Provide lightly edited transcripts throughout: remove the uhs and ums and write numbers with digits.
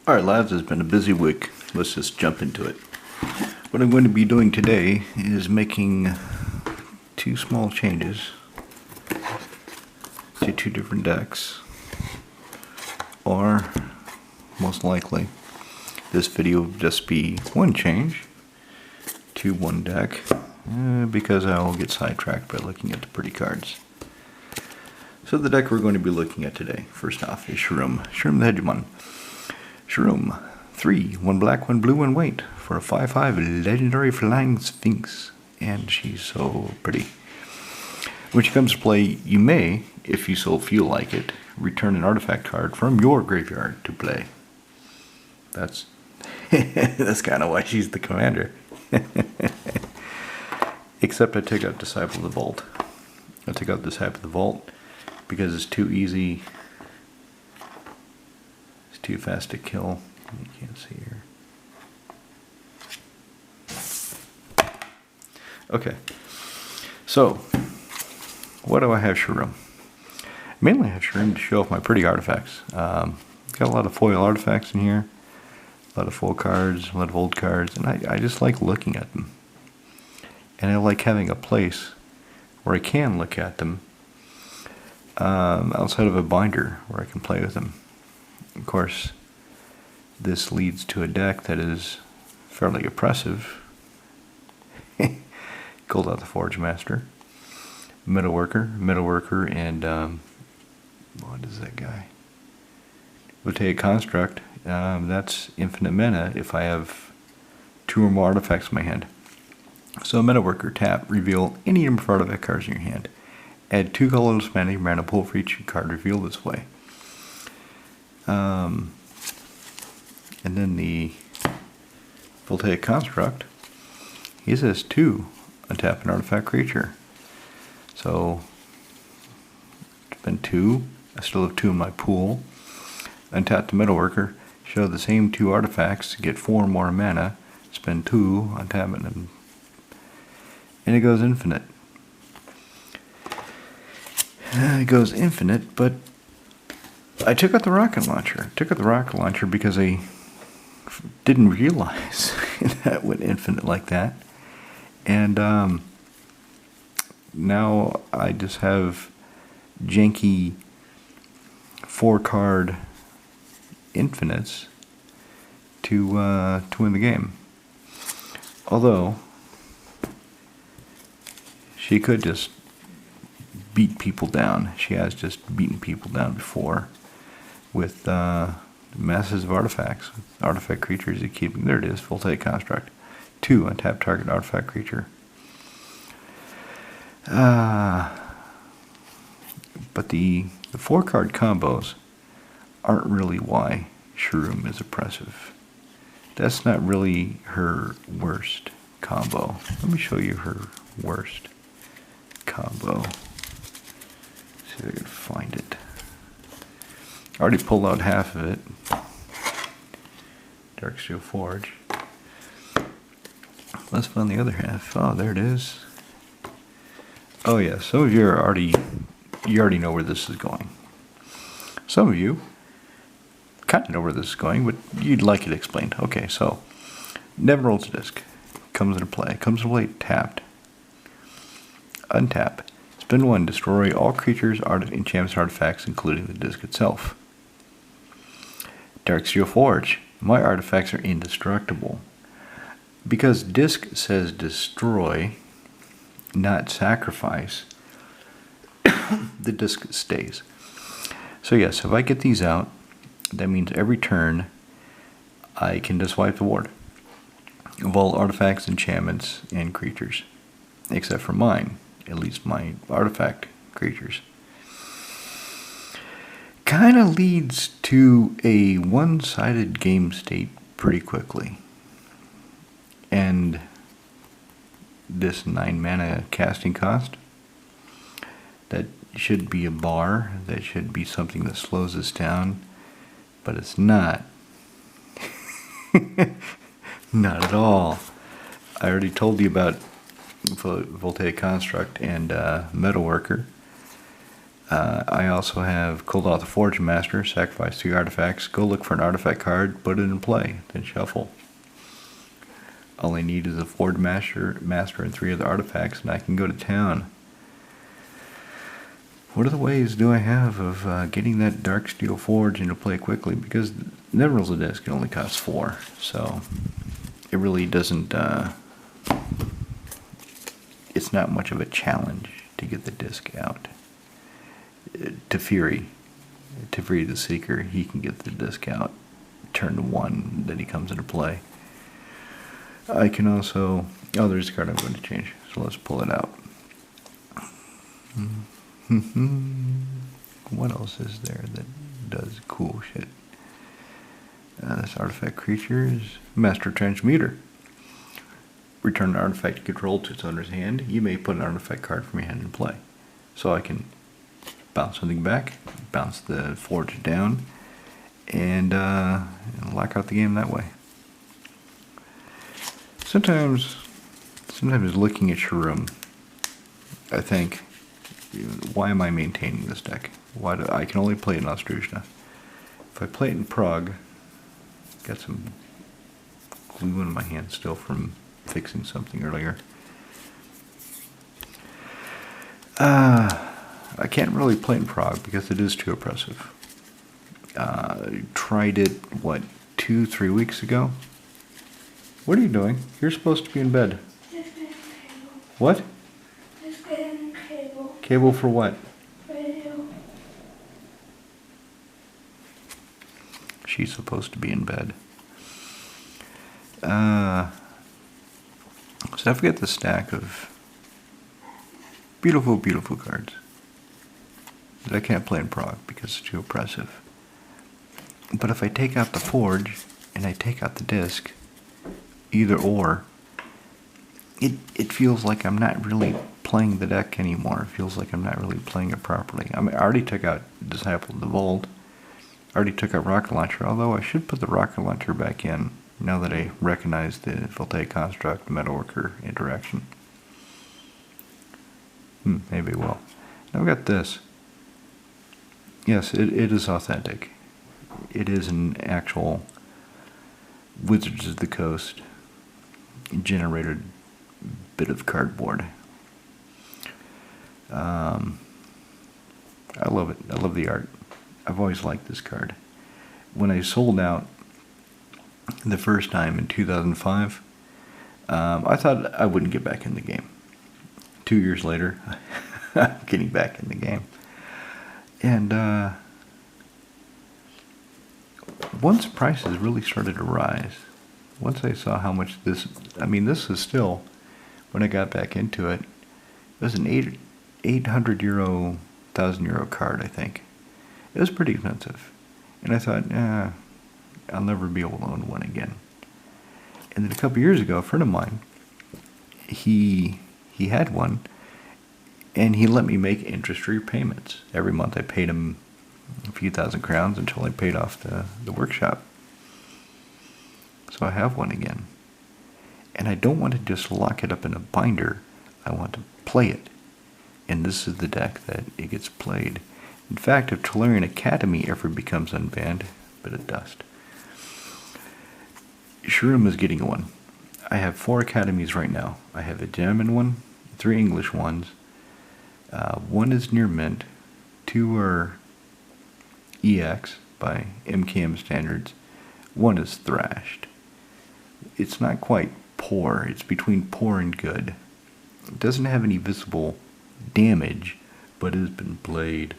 Alright lads, it's been a busy week. Let's just jump into it. What I'm going to be doing today is making two small changes to two different decks. Or, most likely, this video will just be one change to one deck because I will get sidetracked by looking at the pretty cards. So the deck we're going to be looking at today, first off, is Sharuum. Sharuum the Hegemon. Sharuum, 3, 1 black, 1 blue, 1 white, for a 5/5 legendary flying sphinx. And she's so pretty. When she comes to play, you may, if you so feel like it, return an artifact card from your graveyard to play. That's that's kind of why she's the commander. Except I took out Disciple of the Vault. I took out Disciple of the Vault because it's too easy. It's too fast to kill. You can't see here. Okay. So, what do I have Sharuum? Mainly I have Sharuum to show off my pretty artifacts. Got a lot of foil artifacts in here. A lot of full cards, a lot of old cards, and I just like looking at them. And I like having a place where I can look at them outside of a binder where I can play with them. Of course, this leads to a deck that is fairly oppressive. Called out the Forge Master, Metalworker, and what is that guy? Voltaic Construct. That's infinite mana if I have 2 or more artifacts in my hand. So Metalworker, tap, reveal any number of artifact cards in your hand. Add 2 colorless mana pool for each card revealed this way. And then the Voltaic Construct, he says 2, untap an artifact creature. So, spend 2, I still have 2 in my pool. Untap the Metalworker, show the same 2 artifacts to get 4 more mana, spend 2, untap it, and it goes infinite. It goes infinite, but I took out the rocket launcher. Because I didn't realize that it went infinite like that. And now I just have janky 4-card infinites to win the game. Although she could just beat people down. She has just beaten people down before with masses of artifacts, artifact creatures that keep. There it is, Voltaic Construct. 2, untap target artifact creature. But the 4-card combos aren't really why Sharuum is oppressive. That's not really her worst combo. Let me show you her worst combo. See if I can find it. I already pulled out half of it. Darksteel Forge. Let's find the other half. Oh, there it is. Oh yeah, some of you already know where this is going. Some of you kind of know where this is going, but you'd like it explained. Okay, so never rolls a disc. Comes into play. Comes into play tapped. Untap. Spend 1. Destroy all creatures, enchantments, artifacts, including the disc itself. Darksteel Forge. My artifacts are indestructible. Because disc says destroy, not sacrifice, the disc stays. So yes, if I get these out, that means every turn I can just wipe the board of all artifacts, enchantments, and creatures. Except for mine, at least my artifact creatures. Kind of leads to a one-sided game state pretty quickly. And this 9 mana casting cost, that should be a bar, that should be something that slows us down, but it's not. Not at all. I already told you about Voltaic Construct and Metalworker. I also have called out the Forge Master, sacrifice 3 artifacts, go look for an artifact card, put it in play, then shuffle. All I need is a Forge Master and 3 other artifacts, and I can go to town. What other ways do I have of getting that Darksteel Forge into play quickly? Because Neverils of Disc only costs 4, so it really doesn't. It's not much of a challenge to get the disc out. To Fury the Seeker, he can get the disc out turn 1, then he comes into play. I can also, oh, there's a card I'm going to change, so let's pull it out. What else is there that does cool shit? This artifact creatures, Master Transmuter. Return an artifact you control to its owner's hand. You may put an artifact card from your hand in play. So I can bounce something back, bounce the forge down, and lock out the game that way. Sometimes looking at Sharuum, I think, why am I maintaining this deck? Why do I can only play it in Austrusna? If I play it in Prague, got some glue in my hand still from fixing something earlier. I can't really play in Prague because it is too oppressive. Tried it, what, 2-3 weeks ago? What are you doing? You're supposed to be in bed. Just getting cable. What? Just getting cable. Cable for what? Radio. She's supposed to be in bed. So I've got the stack of beautiful, beautiful cards that I can't play in Prague because it's too oppressive. But if I take out the Forge and I take out the disc, either or, it feels like I'm not really playing the deck anymore. It feels like I'm not really playing it properly. I mean, I already took out Disciple of the Vault. I already took out Rocket Launcher, although I should put the Rocket Launcher back in now that I recognize the Voltaic Construct Metalworker interaction. Maybe I will. Now I've got this. Yes, it is authentic. It is an actual Wizards of the Coast generated bit of cardboard. I love it. I love the art. I've always liked this card. When I sold out the first time in 2005, I thought I wouldn't get back in the game. 2 years later, I'm getting back in the game. And once prices really started to rise, once I saw how much this, I mean, this is still, when I got back into it, it was an 800 euro, 1,000 euro card, I think. It was pretty expensive. And I thought, I'll never be able to own one again. And then a couple years ago, a friend of mine, he had one, and he let me make interest-free payments. Every month I paid him a few thousand crowns until I paid off the workshop. So I have one again. And I don't want to just lock it up in a binder. I want to play it. And this is the deck that it gets played. In fact, if Tolarian Academy ever becomes unbanned, bit of dust, Sharuum is getting one. I have 4 academies right now. I have a German one, 3 English ones. 1 is near mint. 2 are EX by MKM standards. 1 is thrashed. It's not quite poor. It's between poor and good. It doesn't have any visible damage, but it has been played.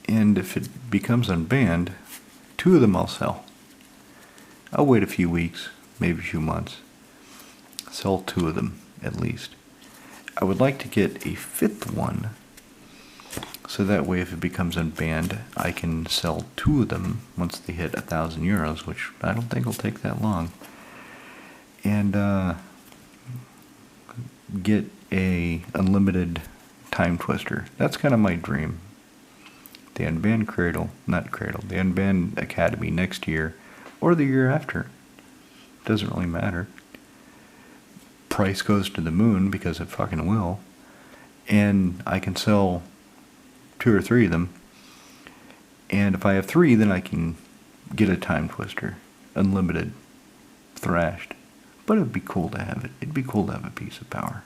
And if it becomes unbanned, 2 of them I'll sell. I'll wait a few weeks, maybe a few months. Sell 2 of them, at least. I would like to get a 5th one, so that way if it becomes unbanned, I can sell 2 of them once they hit 1,000 euros, which I don't think will take that long. And get a unlimited Time Twister. That's kind of my dream. The unbanned the unbanned Academy next year, or the year after. Doesn't really matter. Price goes to the moon because it fucking will. and I can sell 2 or 3 of them. And if I have 3, then I can get a Time Twister, unlimited, thrashed. But it'd be cool to have it. It'd be cool to have a piece of power.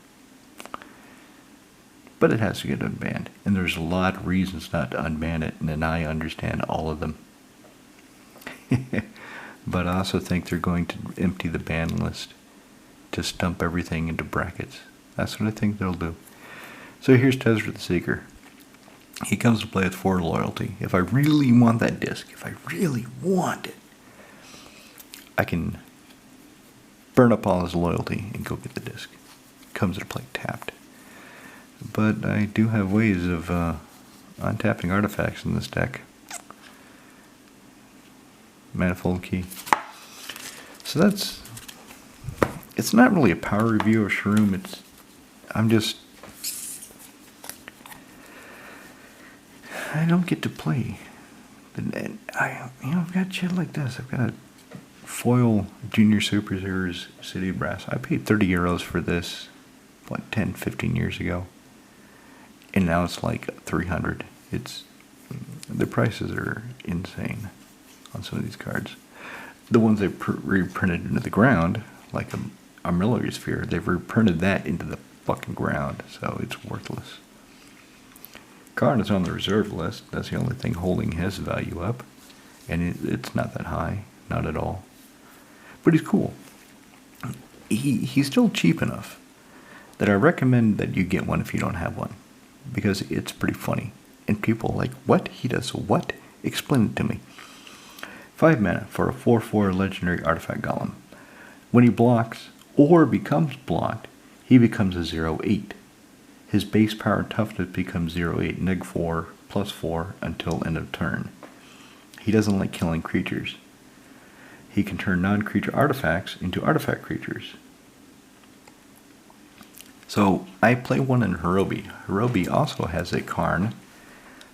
But it has to get unbanned. And there's a lot of reasons not to unban it, and I understand all of them. But I also think they're going to empty the ban list to stump everything into brackets. That's what I think they'll do. So here's Tezra the Seeker. He comes to play with 4 loyalty. If I really want that disc, if I really want it, I can burn up all his loyalty and go get the disc. Comes to play tapped. But I do have ways of untapping artifacts in this deck. Manifold Key. So that's... It's not really a power review of Sharuum. I don't get to play. I've got shit like this. I've got a foil Junior Super Series City of Brass. I paid 30 euros for this, 10, 15 years ago. And now it's like 300. The prices are insane on some of these cards. The ones they reprinted into the ground, like a Armillary Sphere, they've reprinted that into the fucking ground, so it's worthless. Karn is on the reserve list. That's the only thing holding his value up. And it's not that high. Not at all. But he's cool. He's still cheap enough that I recommend that you get one if you don't have one. Because it's pretty funny. And people are like, what? He does what? Explain it to me. 5 mana for a 4/4 legendary artifact golem. When he blocks or becomes blocked, he becomes a 0/8. His base power and toughness becomes 0/8, -4, +4 until end of turn. He doesn't like killing creatures. He can turn non-creature artifacts into artifact creatures. So I play one in Hirobi. Hirobi also has a Karn,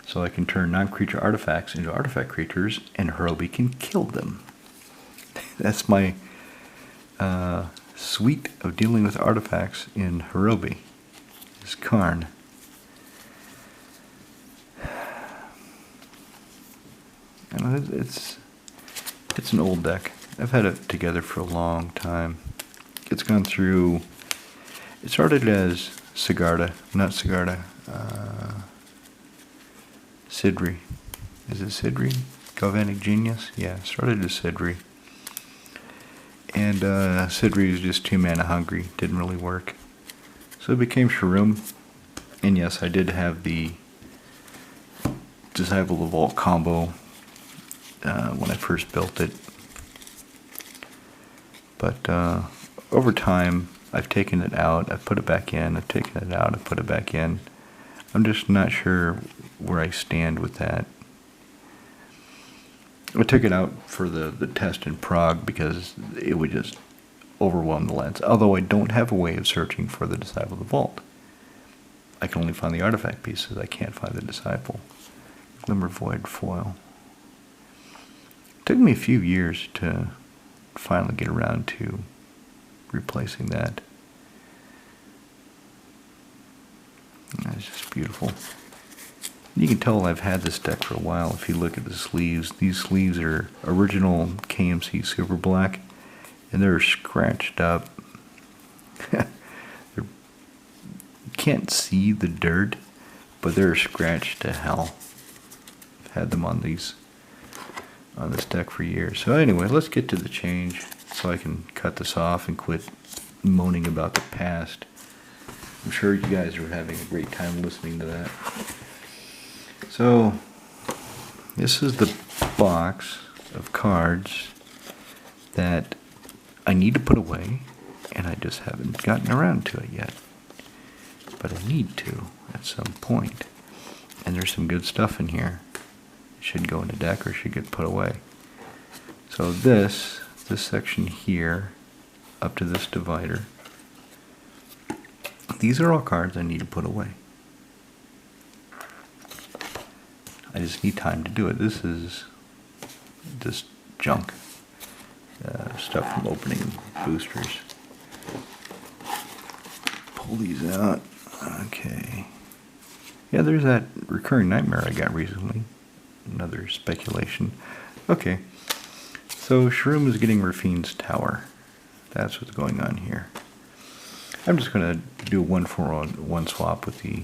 so I can turn non-creature artifacts into artifact creatures, and Hirobi can kill them. That's my suite of dealing with artifacts in Hirobi. Is Karn. And it's an old deck. I've had it together for a long time. It's gone through. It started as Sigarda, not Sigarda. Sidri. Is it Sidri? Galvanic Genius? Yeah, it started as Sidri. And Sidri was just 2 mana hungry. Didn't really work. So it became Sharuum. And yes, I did have the Disciple of the Vault combo when I first built it. But over time, I've taken it out, I've put it back in, I've taken it out, I've put it back in. I'm just not sure where I stand with that. I took it out for the test in Prague because it would just overwhelm the lens. Although I don't have a way of searching for the Disciple of the Vault. I can only find the artifact pieces, I can't find the Disciple. Glimmer Void foil. It took me a few years to finally get around to replacing that. It's just beautiful. You can tell I've had this deck for a while if you look at the sleeves. These sleeves are original KMC Super Black, and they're scratched up. You can't see the dirt, but they're scratched to hell. I've had them on this deck for years. So anyway, let's get to the change so I can cut this off and quit moaning about the past. I'm sure you guys are having a great time listening to that. So, this is the box of cards that I need to put away, and I just haven't gotten around to it yet. But I need to at some point. And there's some good stuff in here. It should go in the deck or should get put away. So this section here, up to this divider, these are all cards I need to put away. I just need time to do it. This is just junk. Stuff from opening boosters. Pull these out. Okay. Yeah, there's that recurring nightmare I got recently. Another speculation. Okay. So Sharuum is getting Rafine's tower. That's what's going on here. I'm just going to do a 1-for-1 swap with the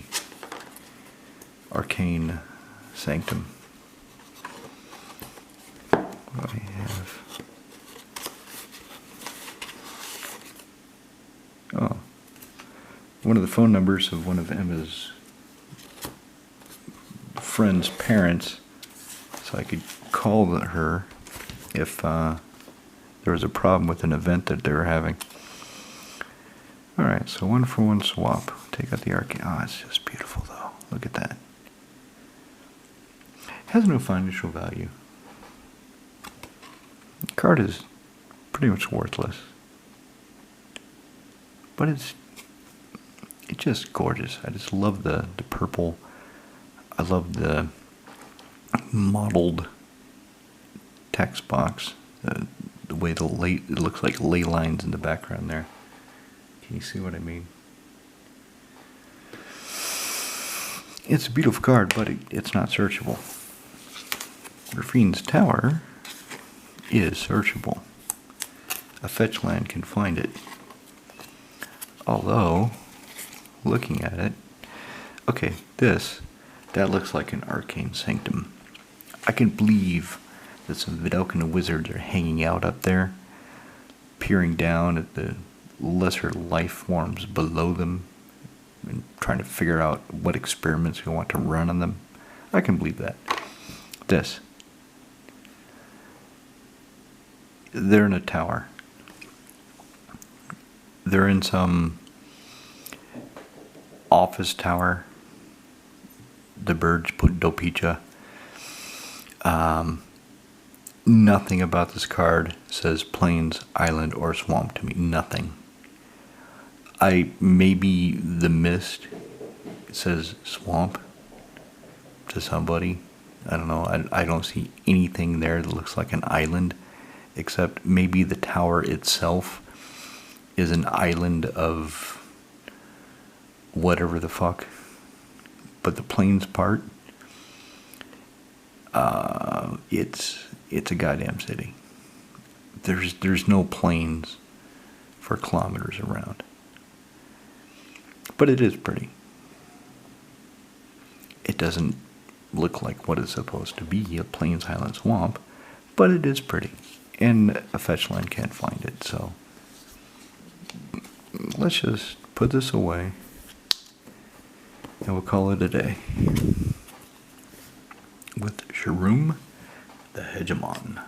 Arcane Sanctum. What do we have? Oh. One of the phone numbers of one of Emma's friend's parents, so I could call her if there was a problem with an event that they were having. Alright, so 1-for-1 swap. Take out the Arcane. Oh, it's just beautiful though. Look at that. Has no financial value. The card is pretty much worthless. But it's just gorgeous. I just love the purple. I love the mottled text box. The way it looks like ley lines in the background there. Can you see what I mean? It's a beautiful card, but it's not searchable. Rafine's Tower is searchable. A fetch land can find it. Although, looking at it, okay, that looks like an Arcane Sanctum. I can believe that some Vidalcan wizards are hanging out up there, peering down at the lesser life forms below them, and trying to figure out what experiments we want to run on them. I can believe that. They're in a tower. They're in some office tower. The birds put Dopicha. Nothing about this card says plains, island, or swamp to me. Nothing. Maybe the mist says swamp to somebody. I don't know. I don't see anything there that looks like an island, except maybe the tower itself is an island of whatever the fuck. But the plains part, it's a goddamn city. There's no plains for kilometers around. But it is pretty. It doesn't look like what it's supposed to be, a plains, highland, swamp, but it is pretty. And a fetch land can't find it, so let's just put this away and we'll call it a day with Sharuum the Hegemon.